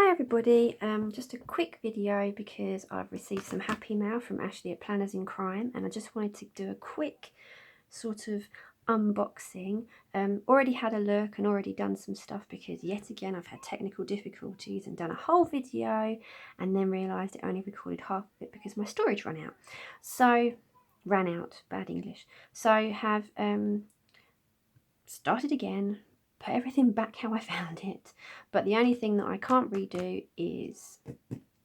Hi everybody, just a quick video because I've received some happy mail from Ashley at Planners in Crime, and I just wanted to do a quick sort of unboxing. Already had a look and already done some stuff because yet again I've had technical difficulties and done a whole video and then realised it only recorded half of it because my storage ran out. Bad English. So have started again, put everything back how I found it, but the only thing that I can't redo is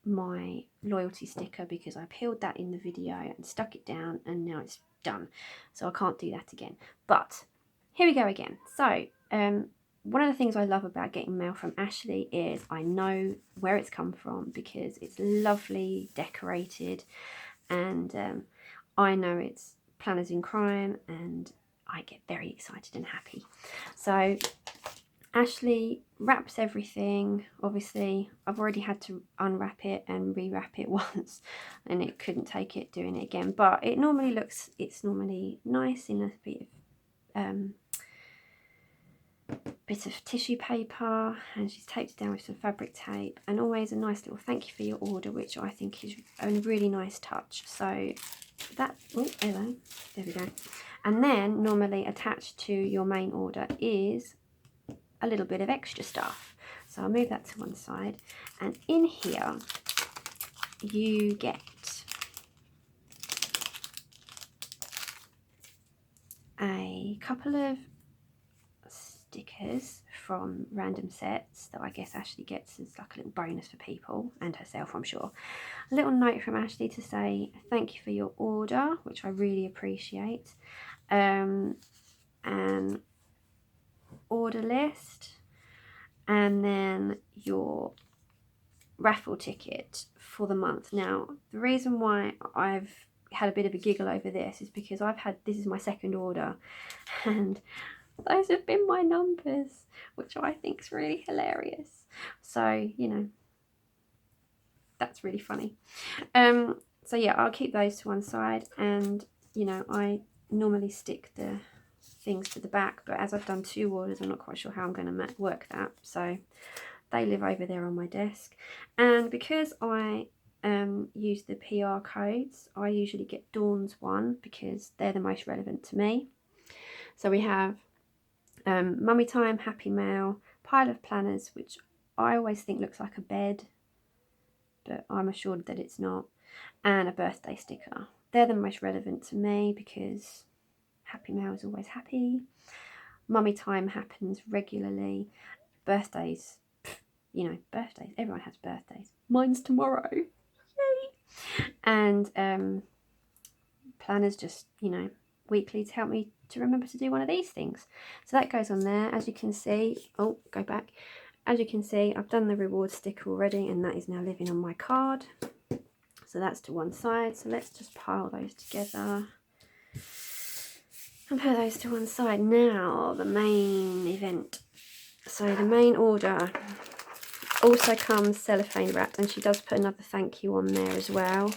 my loyalty sticker because I peeled that in the video and stuck it down and now it's done, so I can't do that again. But here we go again. So one of the things I love about getting mail from Ashley is I know where it's come from because it's lovely decorated, and I know it's Planners in Crime, and I get very excited and happy. So Ashley wraps everything. Obviously I've already had to unwrap it and rewrap it once and it couldn't take it doing it again, but it's normally nice in a bit of tissue paper, and she's taped it down with some fabric tape, and always a nice little thank you for your order, which I think is a really nice touch. So that, oh hello, there we go. And then normally attached to your main order is a little bit of extra stuff, so I'll move that to one side, and in here you get a couple of stickers from random sets that I guess Ashley gets as like a little bonus for people and herself, I'm sure. A little note from Ashley to say thank you for your order, which I really appreciate, an order list, and then your raffle ticket for the month. Now the reason why I've had a bit of a giggle over this is because this is my second order and those have been my numbers, which I think is really hilarious. So, you know, that's really funny. So yeah, I'll keep those to one side, and you know, I normally stick the things to the back, but as I've done 2 orders, I'm not quite sure how I'm going to work that, so they live over there on my desk. And because I use the PR codes, I usually get Dawn's one because they're the most relevant to me. So we have Mummy Time, Happy Mail, Pile of Planners, which I always think looks like a bed, but I'm assured that it's not, and a birthday sticker. They're the most relevant to me because Happy Mail is always happy. Mummy Time happens regularly. Birthdays, you know, birthdays. Everyone has birthdays. Mine's tomorrow. Yay! And Planners just, you know, weekly to help me to remember to do one of these things. So that goes on there. As you can see, oh, go back. As you can see, I've done the reward sticker already, and that is now living on my card. So that's to one side. So let's just pile those together and put those to one side. Now the main event. So the main order also comes cellophane wrapped, and she does put another thank you on there as well.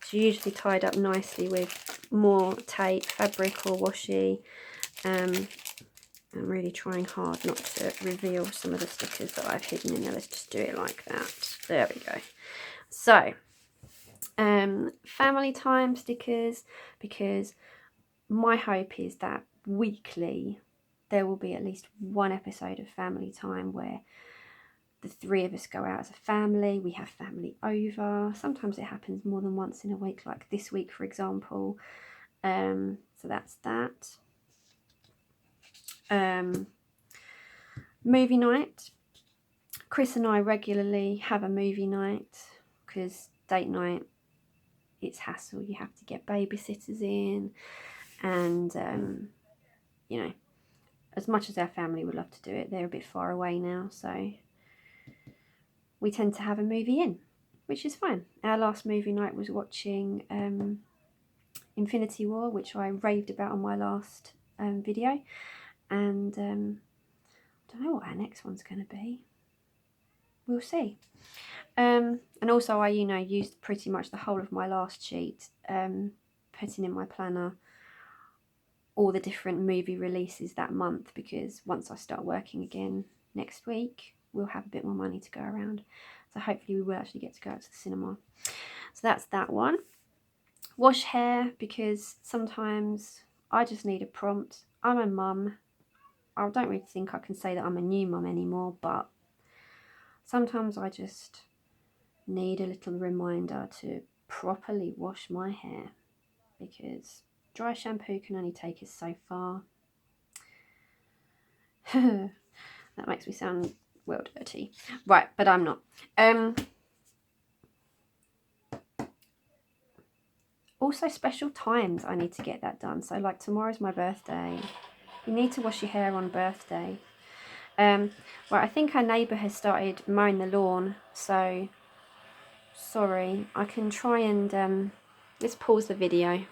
It's usually tied up nicely with more tape, fabric or washi. I'm really trying hard not to reveal some of the stickers that I've hidden in there. Let's just do it like that. There we go. So family time stickers, because my hope is that weekly there will be at least one episode of Family Time where the 3 of us go out as a family. We have family over. Sometimes it happens more than once in a week, like this week for example. So that's that. Movie night. Chris and I regularly have a movie night because date night, it's hassle. You have to get babysitters in, and you know, as much as our family would love to do it, they're a bit far away now, so we tend to have a movie in, which is fine. Our last movie night was watching Infinity War, which I raved about on my last video, and I don't know what our next one's going to be. We'll see. And also I, you know, used pretty much the whole of my last sheet, putting in my planner all the different movie releases that month, because once I start working again next week, we'll have a bit more money to go around. So hopefully we will actually get to go out to the cinema. So that's that one. Wash hair, because sometimes I just need a prompt. I'm a mum. I don't really think I can say that I'm a new mum anymore, but sometimes I just need a little reminder to properly wash my hair, because dry shampoo can only take us so far. That makes me sound well dirty. Right, but I'm not. Also, special times I need to get that done. So like tomorrow's my birthday. You need to wash your hair on birthday. Right, I think our neighbour has started mowing the lawn, so sorry. I can try and let's pause the video.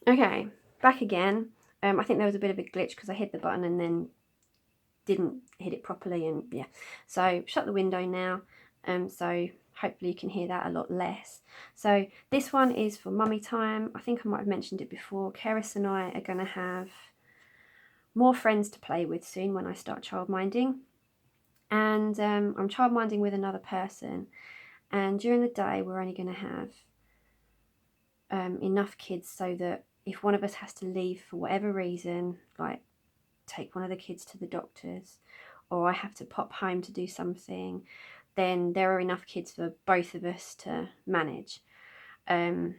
Okay, back again. I think there was a bit of a glitch because I hit the button and then didn't hit it properly, and yeah. So shut the window now. So hopefully you can hear that a lot less. So this one is for mummy time. I think I might have mentioned it before. Keris and I are going to have more friends to play with soon when I start childminding. And I'm childminding with another person. And during the day, we're only going to have enough kids so that if one of us has to leave for whatever reason, like take one of the kids to the doctors, or I have to pop home to do something, then there are enough kids for both of us to manage. And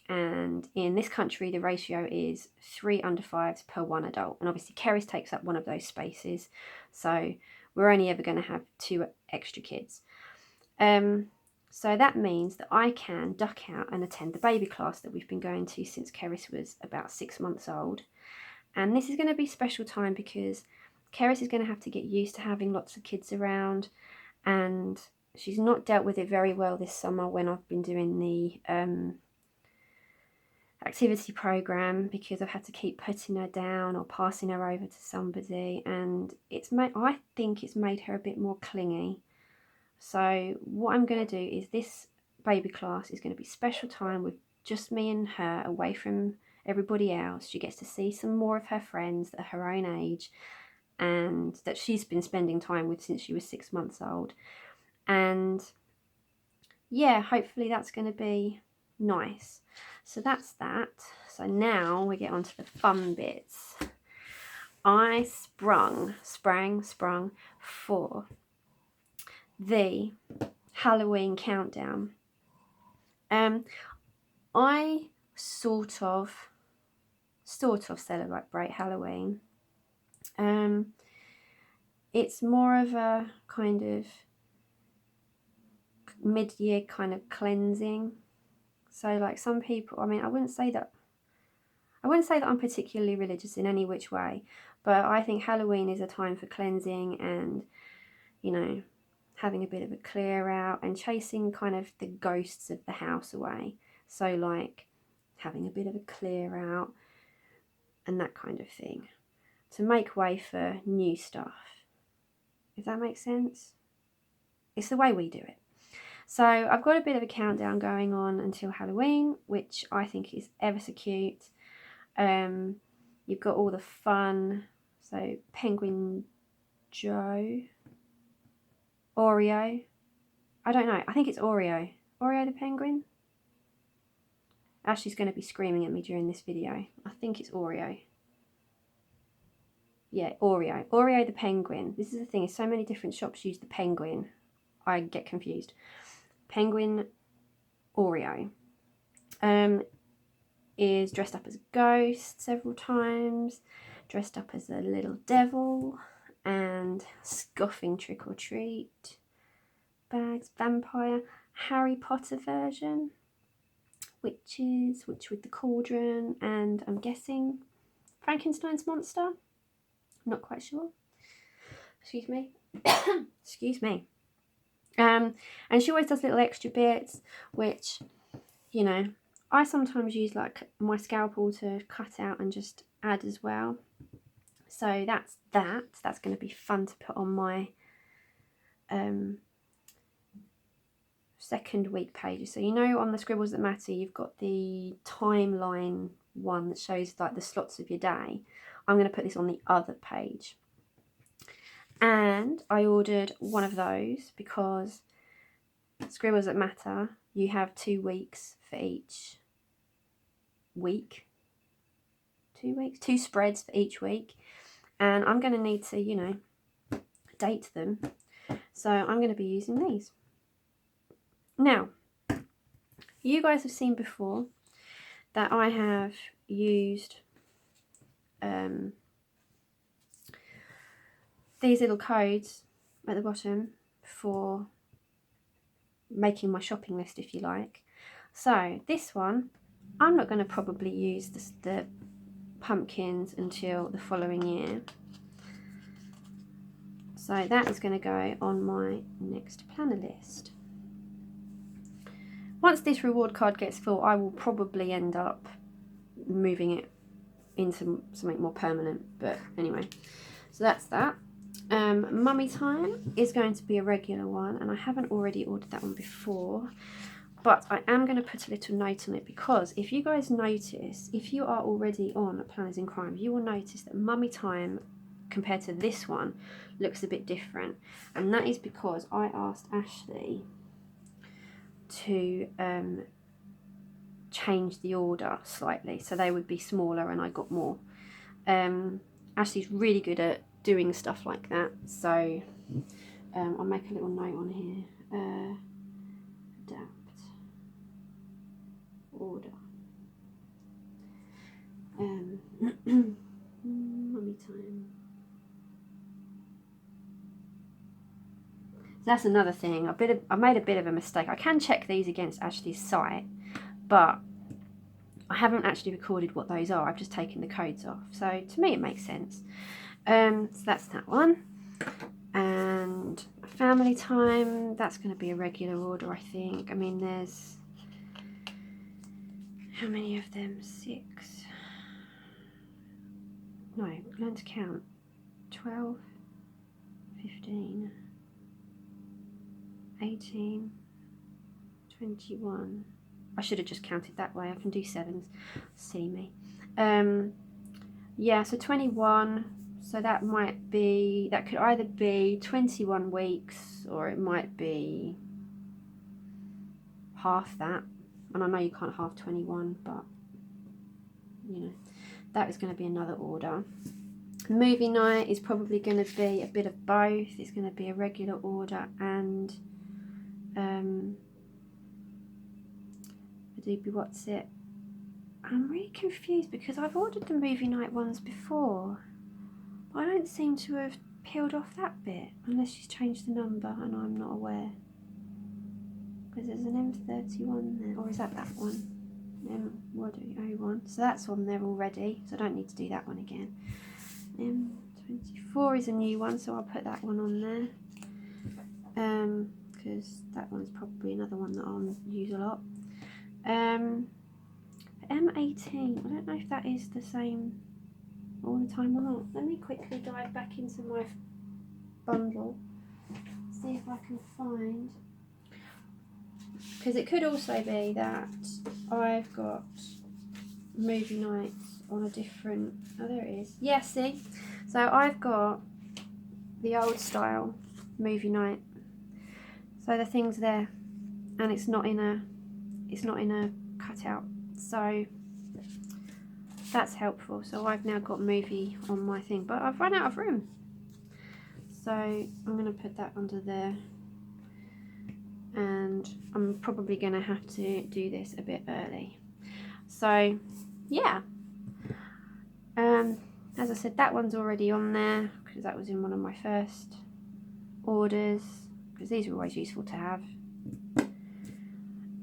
in this country, the ratio is 3 under 5s per 1 adult. And obviously, Keris takes up one of those spaces. So we're only ever going to have 2 extra kids. So that means that I can duck out and attend the baby class that we've been going to since Keris was about 6 months old. And this is going to be special time because Keris is going to have to get used to having lots of kids around, and she's not dealt with it very well this summer when I've been doing the activity program, because I've had to keep putting her down or passing her over to somebody, and I think it's made her a bit more clingy. So what I'm going to do is this baby class is going to be special time with just me and her, away from everybody else. She gets to see some more of her friends that are her own age and that she's been spending time with since she was 6 months old. And yeah, hopefully that's going to be nice. So that's that. So now we get on to the fun bits. I sprung for the Halloween countdown. I sort of celebrate Halloween. It's more of a kind of mid-year kind of cleansing. So like some people, I mean, I wouldn't say that I'm particularly religious in any which way, but I think Halloween is a time for cleansing and, you know, having a bit of a clear out and chasing kind of the ghosts of the house away. So like having a bit of a clear out and that kind of thing to make way for new stuff. If that makes sense? It's the way we do it. So I've got a bit of a countdown going on until Halloween, which I think is ever so cute. You've got all the fun. So Penguin Joe, Oreo. I don't know. I think it's Oreo. Oreo the penguin. Ashley's going to be screaming at me during this video. I think it's Oreo. Yeah, Oreo. Oreo the penguin. This is the thing. So many different shops use the penguin. I get confused. Penguin Oreo is dressed up as a ghost several times, dressed up as a little devil, and scoffing trick or treat. Bags, vampire, Harry Potter version, witch with the cauldron, and I'm guessing Frankenstein's monster. I'm not quite sure. Excuse me. Excuse me. And she always does little extra bits, which, you know, I sometimes use like my scalpel to cut out and just add as well. So that's that. That's going to be fun to put on my second week pages. So you know, on the Scribbles That Matter, you've got the timeline one that shows like the slots of your day. I'm going to put this on the other page. And I ordered one of those because Scribbles That Matter, you have 2 weeks for each week. 2 weeks? 2 spreads for each week. And I'm going to need to, you know, date them. So I'm going to be using these. Now, you guys have seen before that I have used these little codes at the bottom for making my shopping list, if you like. So this one, I'm not going to probably use the pumpkins until the following year. So that is going to go on my next planner list. Once this reward card gets full, I will probably end up moving it into something more permanent. But anyway, so that's that. Mummy Time is going to be a regular one, and I haven't already ordered that one before, but I am going to put a little note on it, because if you guys notice, if you are already on Planners in Crime, you will notice that Mummy Time compared to this one looks a bit different, and that is because I asked Ashley to change the order slightly so they would be smaller and I got more. Ashley's really good at doing stuff like that, so I'll make a little note on here. Adapt order. Mummy Time. So that's another thing. I made a bit of a mistake. I can check these against Ashley's site, but I haven't actually recorded what those are. I've just taken the codes off. So to me it makes sense. So that's that one. And Family Time, that's going to be a regular order, I think. I mean, there's, how many of them? 6. No, learn to count. 12, 15, 18, 21. I should have just counted that way. I can do 7s. See me. Yeah, so 21. So that might be, that could either be 21 weeks or it might be half that. And I know you can't half 21, but you know, that is going to be another order. Movie night is probably going to be a bit of both. It's going to be a regular order and Adobe What's It. I'm really confused because I've ordered the movie night ones before, but I don't seem to have peeled off that bit, unless she's changed the number and I'm not aware. Because there's an M31 there, or is that one? M01. So that's on there already, so I don't need to do that one again. M24 is a new one, so I'll put that one on there. Because that one's probably another one that I'll use a lot. M18, I don't know if that is the same all the time or not. Let me quickly dive back into my bundle, see if I can find, because it could also be that I've got movie nights on a different, oh there it is, yeah, see, so I've got the old style movie night, so the thing's there and it's not in a cutout, so that's helpful. So I've now got movie on my thing, but I've run out of room, so I'm going to put that under there, and I'm probably going to have to do this a bit early. So yeah, as I said, that one's already on there because that was in one of my first orders, because these are always useful to have.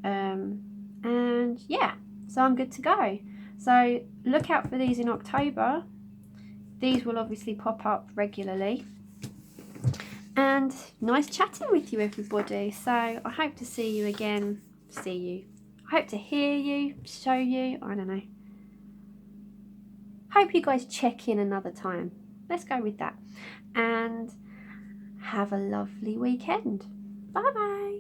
And yeah, so I'm good to go. So look out for these in October. These will obviously pop up regularly. And nice chatting with you, everybody. So I hope to see you again. I hope to hear you, show you, I don't know. Hope you guys check in another time. Let's go with that. And have a lovely weekend. Bye bye.